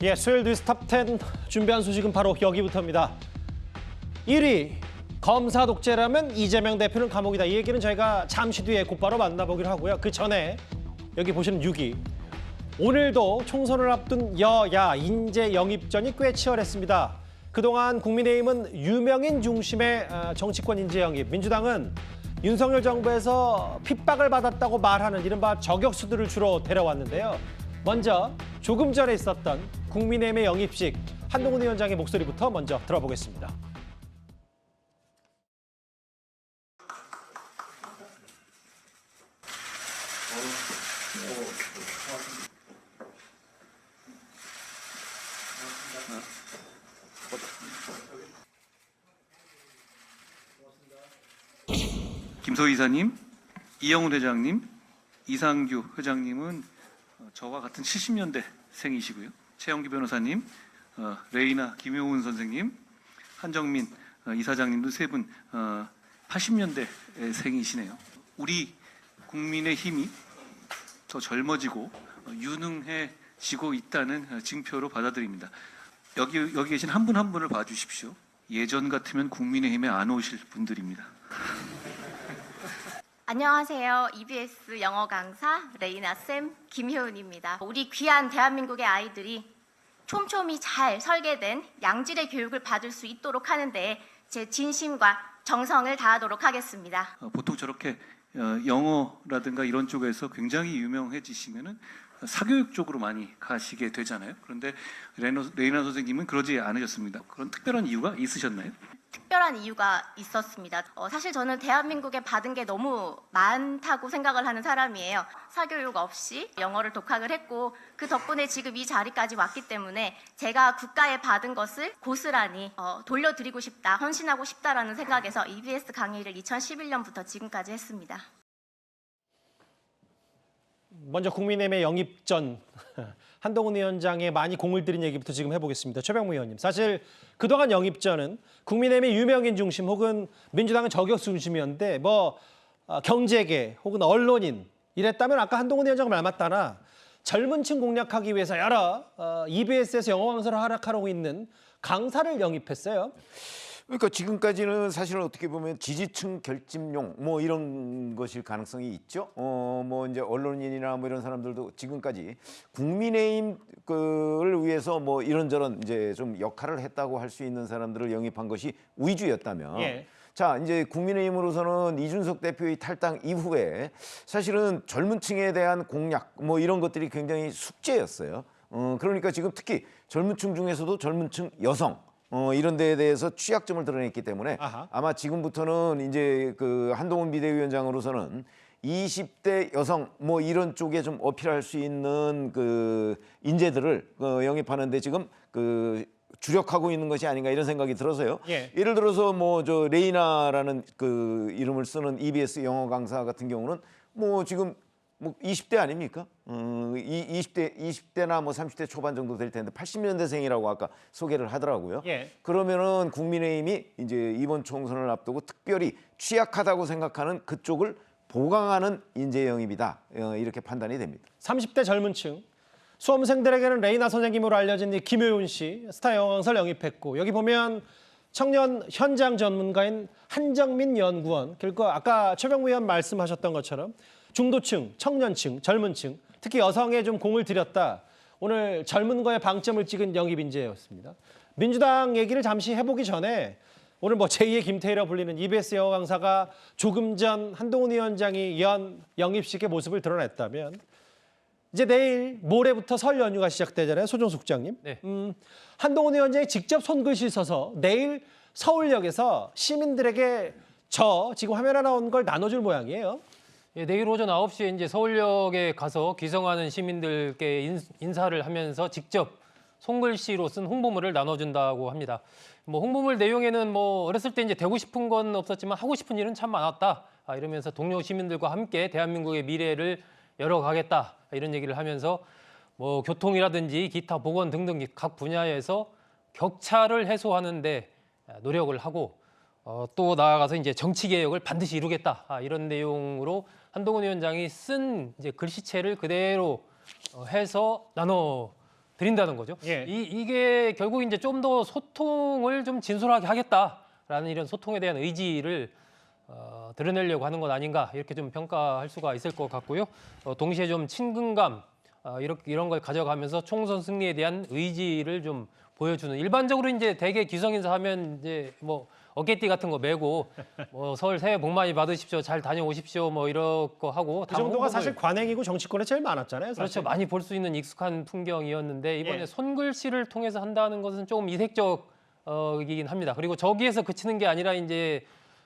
예, 수요일 뉴스 탑10 준비한 소식은 바로 여기부터입니다. 1위, 검사 독재라면 이재명 대표는 감옥이다. 이 얘기는 저희가 잠시 뒤에 곧바로 만나보기로 하고요. 그 전에 여기 보시는 6위. 오늘도 총선을 앞둔 여야 인재 영입전이 꽤 치열했습니다. 그동안 국민의힘은 유명인 중심의 정치권 인재 영입, 민주당은 윤석열 정부에서 핍박을 받았다고 말하는 이른바 저격수들을 주로 데려왔는데요. 먼저 조금 전에 있었던 국민의힘의 영입식, 한동훈 위원장의 목소리부터 먼저 들어보겠습니다. 김소희 이사님, 이영훈 회장님, 이상규 회장님은 저와 같은 70년대생이시고요. 최영기 변호사님, 레이나 김효은 선생님, 한정민 이사장님도 세 분 80년대생이시네요. 우리 국민의 힘이 더 젊어지고 유능해지고 있다는 징표로 받아들입니다. 여기 계신 한 분 한 분을 봐주십시오. 예전 같으면 국민의힘에 안 오실 분들입니다. 안녕하세요. EBS 영어 강사 레이나쌤 김효은입니다. 우리 귀한 대한민국의 아이들이 촘촘히 잘 설계된 양질의 교육을 받을 수 있도록 하는데 제 진심과 정성을 다하도록 하겠습니다. 보통 저렇게 영어라든가 이런 쪽에서 굉장히 유명해지시면은 사교육 쪽으로 많이 가시게 되잖아요. 그런데 레이나 선생님은 그러지 않으셨습니다. 그런 특별한 이유가 있으셨나요? 특별한 이유가 있었습니다. 사실 저는 대한민국에 받은 게 너무 많다고 생각을 하는 사람이에요. 사교육 없이 영어를 독학을 했고 그 덕분에 지금 이 자리까지 왔기 때문에 제가 국가에 받은 것을 고스란히 돌려드리고 싶다, 헌신하고 싶다라는 생각에서 EBS 강의를 2011년부터 지금까지 했습니다. 먼저 국민의힘의 영입전, 한동훈 위원장의 많이 공을 들인 얘기부터 지금 해보겠습니다. 최병무 의원님, 사실 그동안 영입전은 국민의힘의 유명인 중심 혹은 민주당은 저격수 중심이었는데 경제계 혹은 언론인 이랬다면 아까 한동훈 위원장 말 맞다나 젊은 층 공략하기 위해서 여러 EBS에서 영어 강사를 활약하고 있는 강사를 영입했어요. 그러니까 지금까지는 사실은 어떻게 보면 지지층 결집용 뭐 이런 것일 가능성이 있죠. 뭐 이제 언론인이나 뭐 이런 사람들도 지금까지 국민의힘을 위해서 뭐 이런저런 이제 좀 역할을 했다고 할 수 있는 사람들을 영입한 것이 위주였다면. 예. 자, 이제 국민의힘으로서는 이준석 대표의 탈당 이후에 사실은 젊은 층에 대한 공약 뭐 이런 것들이 굉장히 숙제였어요. 그러니까 지금 특히 젊은 층 중에서도 젊은 층 여성 이런 데에 대해서 취약점을 드러냈기 때문에 아마 지금부터는 이제 그 한동훈 비대위원장으로서는 20대 여성 뭐 이런 쪽에 좀 어필할 수 있는 그 인재들을 영입하는데 지금 주력하고 있는 것이 아닌가 이런 생각이 들어서요. 예. 예를 들어서 뭐 저 레이나라는 그 이름을 쓰는 EBS 영어 강사 같은 경우는 뭐 지금 뭐 20대 아닙니까? 20대나 뭐 30대 초반 정도 될 텐데 80년대생이라고 아까 소개를 하더라고요. 예. 그러면은 국민의힘이 이제 이번 총선을 앞두고 특별히 취약하다고 생각하는 그쪽을 보강하는 인재 영입이다. 이렇게 판단이 됩니다. 30대 젊은 층. 수험생들에게는 레이나 선생님으로 알려진 이 김효은 씨, 스타 영어 강사를 영입했고 여기 보면 청년 현장 전문가인 한정민 연구원. 그리고 아까 최병무 의원 말씀하셨던 것처럼 중도층, 청년층, 젊은층, 특히 여성에 좀 공을 들였다. 오늘 젊은 거에 방점을 찍은 영입 인재였습니다. 민주당 얘기를 잠시 해보기 전에 오늘 뭐 제2의 김태희라 불리는 EBS 영어 강사가 조금 전 한동훈 위원장이 영입식의 모습을 드러냈다면 이제 내일 모레부터 설 연휴가 시작되잖아요. 소종숙 국장님. 네. 한동훈 위원장이 직접 손글씨 써서 내일 서울역에서 시민들에게 지금 화면에 나온 걸 나눠줄 모양이에요. 예, 내일 오전 9시에 이제 서울역에 가서 귀성하는 시민들께 인사를 하면서 직접 손글씨로 쓴 홍보물을 나눠준다고 합니다. 뭐 홍보물 내용에는 뭐 어렸을 때 이제 되고 싶은 건 없었지만 하고 싶은 일은 참 많았다. 이러면서 동료 시민들과 함께 대한민국의 미래를 열어가겠다. 이런 얘기를 하면서 뭐 교통이라든지 기타 보건 등등 각 분야에서 격차를 해소하는 데 노력을 하고 또 나아가서 이제 정치 개혁을 반드시 이루겠다. 이런 내용으로 한동훈 위원장이 쓴 이제 글씨체를 그대로 해서 나눠 드린다는 거죠. 예. 이게 결국 이제 좀 더 소통을 좀 진솔하게 하겠다라는 이런 소통에 대한 의지를 드러내려고 하는 것 아닌가 이렇게 좀 평가할 수가 있을 것 같고요. 동시에 좀 친근감 이런 걸 가져가면서 총선 승리에 대한 의지를 좀 보여주는. 일반적으로 이제 대개 기성인사 하면 이제 뭐 어깨띠 같은 거 메고 뭐 서울 새해 복 많이 받으십시오, 잘 다녀오십시오, 뭐 이런 거 하고 그 정도가 홍보물- 사실 관행이고 정치권에 제일 많았잖아요. 사실. 그렇죠. 많이 볼 수 있는 익숙한 풍경이었는데 이번에 예. 손글씨를 통해서 한다는 것은 조금 이색적이긴 합니다. 그리고 저기에서 그치는 게 아니라 이제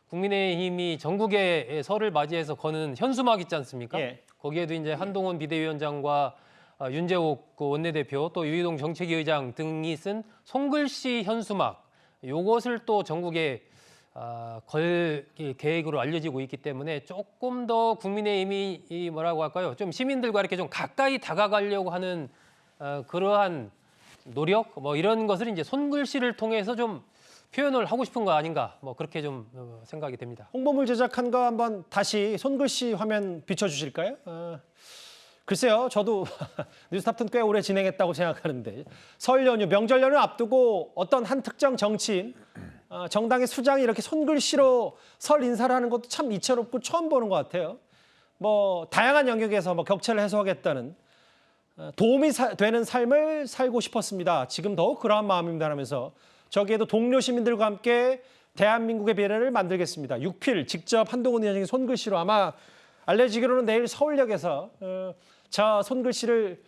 국민의힘이 전국의 설을 맞이해서 거는 현수막 있지 않습니까? 예. 거기에도 이제 한동훈 비대위원장과 윤재옥 그 원내대표 또 유희동 정책위 의장 등이 쓴 손글씨 현수막 요것을 또 전국에 걸 계획으로 알려지고 있기 때문에 조금 더 국민의힘이 이 뭐라고 할까요? 좀 시민들과 이렇게 좀 가까이 다가가려고 하는 그러한 노력 뭐 이런 것을 이제 손글씨를 통해서 좀 표현을 하고 싶은 거 아닌가 뭐 그렇게 좀 생각이 됩니다. 홍보물 제작한 거 한번 다시 손글씨 화면 비춰주실까요? 글쎄요, 저도 뉴스탑튼 꽤 오래 진행했다고 생각하는데 설 연휴, 명절 연휴 앞두고 어떤 한 특정 정치인, 정당의 수장이 이렇게 손글씨로 설 인사를 하는 것도 참 이채롭고 처음 보는 것 같아요. 뭐 다양한 영역에서 뭐 격차를 해소하겠다는 도움이 되는 삶을 살고 싶었습니다. 지금 더욱 그러한 마음입니다 하면서 저기에도 동료 시민들과 함께 대한민국의 미래를 만들겠습니다. 6필 직접 한동훈 위원장이 손글씨로 아마 알려지기로는 내일 서울역에서 저 손글씨를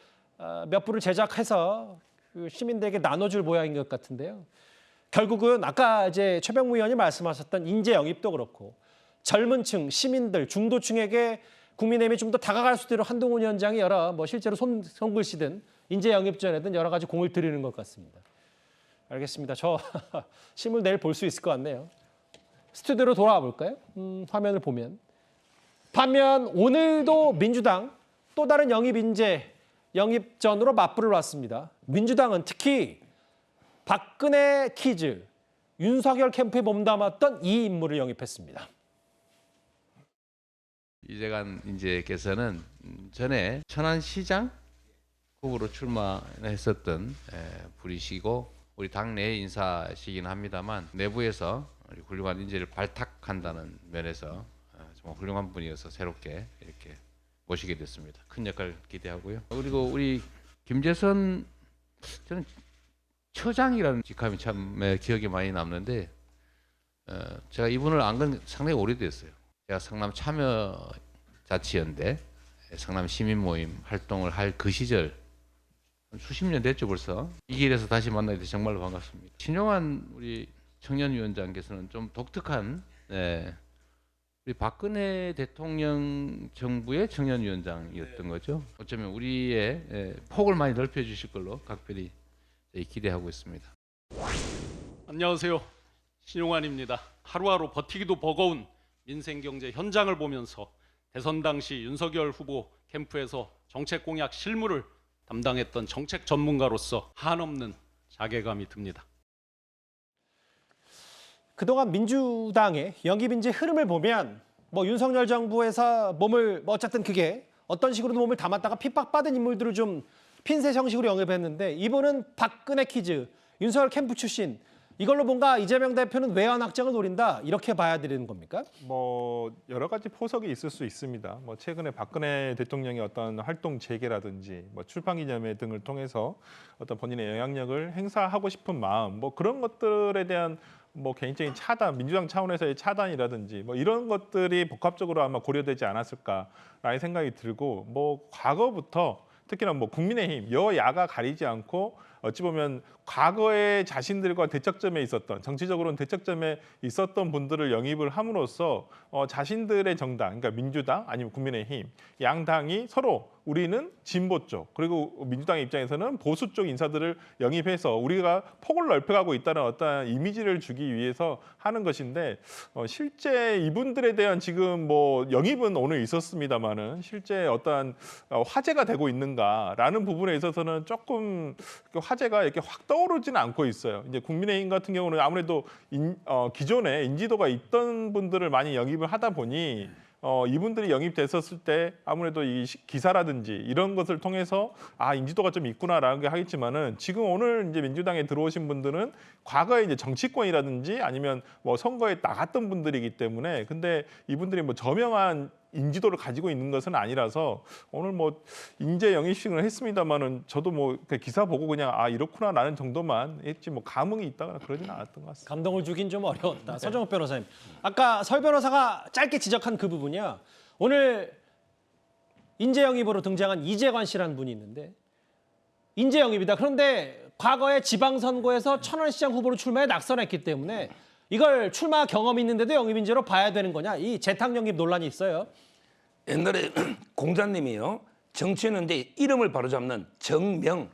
몇 부를 제작해서 그 시민들에게 나눠줄 모양인 것 같은데요. 결국은 아까 이제 최병무 의원이 말씀하셨던 인재 영입도 그렇고 젊은 층, 시민들, 중도층에게 국민의힘이 좀 더 다가갈 수 있도록 한동훈 위원장이 여러 뭐 실제로 손글씨든 인재 영입 전에든 여러 가지 공을 들이는 것 같습니다. 알겠습니다. 저 실물 내일 볼 수 있을 것 같네요. 스튜디오로 돌아와 볼까요? 화면을 보면. 반면 오늘도 민주당 또 다른 영입 인재 영입전으로 맞불을 놨습니다. 민주당은 특히 박근혜 키즈, 윤석열 캠프에 몸담았던 이 인물을 영입했습니다. 이재관 인재께서는 전에 천안시장 후보로 출마했었던 분이시고 우리 당내 인사시긴 합니다만 내부에서 훌륭한 인재를 발탁한다는 면에서 정말 훌륭한 분이어서 새롭게 이렇게 모시게 됐습니다. 큰 역할 기대하고요. 그리고 우리 김재선 저는 처장이라는 직함이 참 기억에 많이 남는데 제가 이분을 안 건 상당히 오래됐어요. 제가 성남 참여자치연대 성남 시민모임 활동을 할 그 시절 수십 년 됐죠 벌써. 이 길에서 다시 만나게 돼서 정말로 반갑습니다. 신용환 우리 청년위원장께서는 좀 독특한 우리 박근혜 대통령 정부의 청년위원장이었던 거죠. 어쩌면 우리의 폭을 많이 넓혀주실 걸로 각별히 기대하고 있습니다. 안녕하세요. 신용환입니다. 하루하루 버티기도 버거운 민생경제 현장을 보면서 대선 당시 윤석열 후보 캠프에서 정책 공약 실무를 담당했던 정책 전문가로서 한없는 자괴감이 듭니다. 그동안 민주당의 영입 인재 흐름을 보면 뭐 윤석열 정부에서 몸을 뭐 어쨌든 그게 어떤 식으로든 몸을 담았다가 핍박받은 인물들을 좀 핀셋 형식으로 영입했는데 이분은 박근혜 키즈, 윤석열 캠프 출신 이걸로 뭔가 이재명 대표는 외연 확장을 노린다 이렇게 봐야 되는 겁니까? 뭐 여러 가지 포석이 있을 수 있습니다. 뭐 최근에 박근혜 대통령의 어떤 활동 재개라든지 뭐 출판 기념회 등을 통해서 어떤 본인의 영향력을 행사하고 싶은 마음, 뭐 그런 것들에 대한 뭐 개인적인 차단, 민주당 차원에서의 차단이라든지 뭐 이런 것들이 복합적으로 아마 고려되지 않았을까라는 생각이 들고 뭐 과거부터 특히나 뭐 국민의힘 여야가 가리지 않고 어찌 보면 과거에 자신들과 대척점에 있었던 정치적으로는 대척점에 있었던 분들을 영입을 함으로써 자신들의 정당, 그러니까 민주당 아니면 국민의힘 양당이 서로 우리는 진보 쪽 그리고 민주당의 입장에서는 보수 쪽 인사들을 영입해서 우리가 폭을 넓혀가고 있다는 어떤 이미지를 주기 위해서 하는 것인데 실제 이분들에 대한 지금 뭐 영입은 오늘 있었습니다만은 실제 어떠한 화제가 되고 있는가라는 부분에 있어서는 조금 화제가 이렇게 확 떠오르지는 않고 있어요. 이제 국민의힘 같은 경우는 아무래도 기존에 인지도가 있던 분들을 많이 영입을 하다 보니 이분들이 영입됐었을 때 아무래도 이 기사라든지 이런 것을 통해서 인지도가 좀 있구나라는 게 하겠지만은 지금 오늘 이제 민주당에 들어오신 분들은 과거에 이제 정치권이라든지 아니면 뭐 선거에 나갔던 분들이기 때문에 근데 이분들이 뭐 저명한 인지도를 가지고 있는 것은 아니라서 오늘 뭐 인재 영입식을 했습니다마는 저도 뭐 기사 보고 그냥 이렇구나라는 정도만 했지 뭐 감흥이 있다거나 그러진 않았던 것 같습니다. 감동을 주긴 좀 어려웠다. 서정욱 변호사님. 아까 설 변호사가 짧게 지적한 그 부분이야. 오늘 인재 영입으로 등장한 이재관 씨라는 분이 있는데 인재 영입이다. 그런데 과거에 지방선거에서 천안시장 후보로 출마해 낙선했기 때문에 이걸 출마 경험이 있는데도 영입 인재로 봐야 되는 거냐. 이 재탕 영입 논란이 있어요. 옛날에 공자님이요. 정치는 이제 이름을 바로잡는 정명,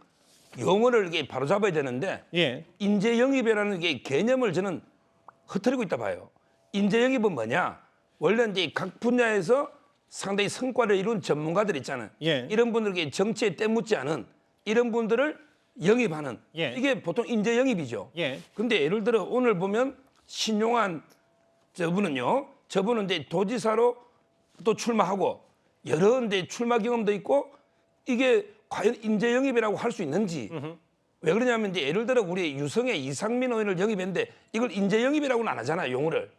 용어를 이게 바로잡아야 되는데 예. 인재 영입이라는 게 개념을 저는 흐트리고 있다 봐요. 인재 영입은 뭐냐? 원래 이제 각 분야에서 상당히 성과를 이룬 전문가들 있잖아요. 예. 이런 분들에게 정치에 때묻지 않은 이런 분들을 영입하는 예. 이게 보통 인재 영입이죠. 예. 근데 예를 들어 오늘 보면 신용환 저분은 이제 도지사로 또 출마하고 여러 이제 출마 경험도 있고 이게 과연 인재 영입이라고 할 수 있는지 왜 그러냐면 이제 예를 들어 우리 유성의 이상민 의원을 영입했는데 이걸 인재 영입이라고는 안 하잖아요 용어를.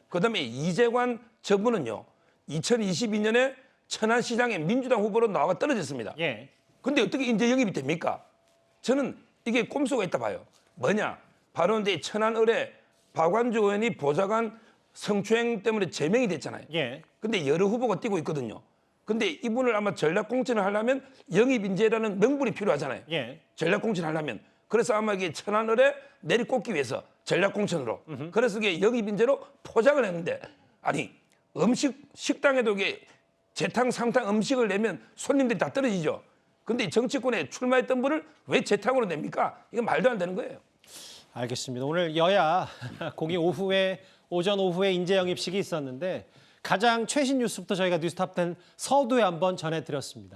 그다음에 이재관 저분은요 2022년에 천안시장에 민주당 후보로 나와 떨어졌습니다. 예. 근데 어떻게 인재 영입이 됩니까? 저는 이게 꼼수가 있다 봐요. 뭐냐? 바로 이제 천안을에 박완주 의원이 보좌관 성추행 때문에 제명이 됐잖아요. 예. 근데 여러 후보가 뛰고 있거든요. 근데 이분을 아마 전략공천을 하려면 영입 인재라는 명분이 필요하잖아요. 예. 전략공천 하려면. 그래서 아마 이게 천안을에 내리꽂기 위해서 전략공천으로. 그래서 이게 영입 인재로 포장을 했는데 아니 식당에도 이게 재탕, 삼탕 음식을 내면 손님들이 다 떨어지죠. 근데 정치권에 출마했던 분을 왜 재탕으로 냅니까? 이건 말도 안 되는 거예요. 알겠습니다. 오늘 여야 공이 오전 오후에 인재 영입식이 있었는데 가장 최신 뉴스부터 저희가 뉴스탑10 서두에 한번 전해드렸습니다.